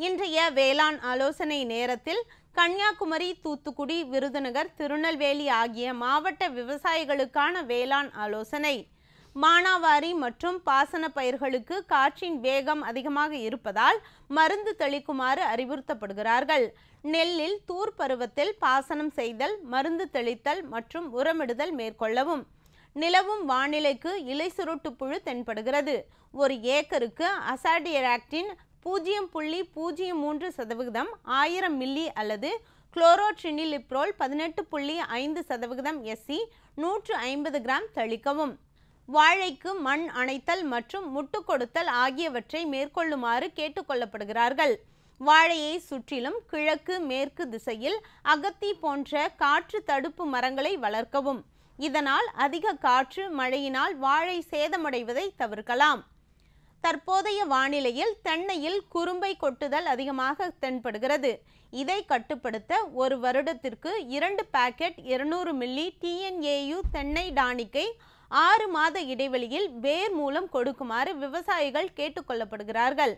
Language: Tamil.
இன்றைய வேளாண் ஆலோசனை நேரத்தில் கன்னியாகுமரி, தூத்துக்குடி, விருதுநகர், திருநெல்வேலி ஆகிய மாவட்ட விவசாயிகளுக்கான வேளாண் ஆலோசனை. மானாவாரி மற்றும் பாசன பயிர்களுக்கு காற்றின் வேகம் அதிகமாக இருப்பதால் மருந்து தெளிக்குமாறு அறிவுறுத்தப்படுகிறார்கள். நெல்லில் தூர் பருவத்தில் பாசனம் செய்தல், மருந்து தெளித்தல் மற்றும் உரமிடுதல் மேற்கொள்ளவும். நிலவும் வானிலைக்கு இலை சுருட்டு புழு தென்படுகிறது. ஒரு ஏக்கருக்கு அசாடிராக்டின் 0.03% 1000 மில்லி அல்லது குளோரோட்ரினிலிப்ரோல் 18.5% SC 150 கிராம் தெளிக்கவும். வாழைக்கு மண் அணைத்தல் மற்றும் முட்டு கொடுத்தல் ஆகியவற்றை மேற்கொள்ளுமாறு கேட்டுக்கொள்ளப்படுகிறார்கள். வாழையை சுற்றிலும் கிழக்கு மேற்கு திசையில் அகத்தி போன்ற காற்று தடுப்பு மரங்களை வளர்க்கவும். இதனால் அதிக காற்று, மழையினால் வாழை சேதமடைவதை தவிர்க்கலாம். தற்போதைய வானிலையில் தென்னையில் குறும்பை கொட்டுதல் அதிகமாக தென்படுகிறது. இதை கட்டுப்படுத்த ஒரு வருடத்திற்கு 2 பாக்கெட் 200 மில்லி TNAU தென்னை டானிக்கை 6 மாத இடைவெளியில் வேர் மூலம் கொடுக்குமாறு விவசாயிகள் கேட்டுக்கொள்ளப்படுகிறார்கள்.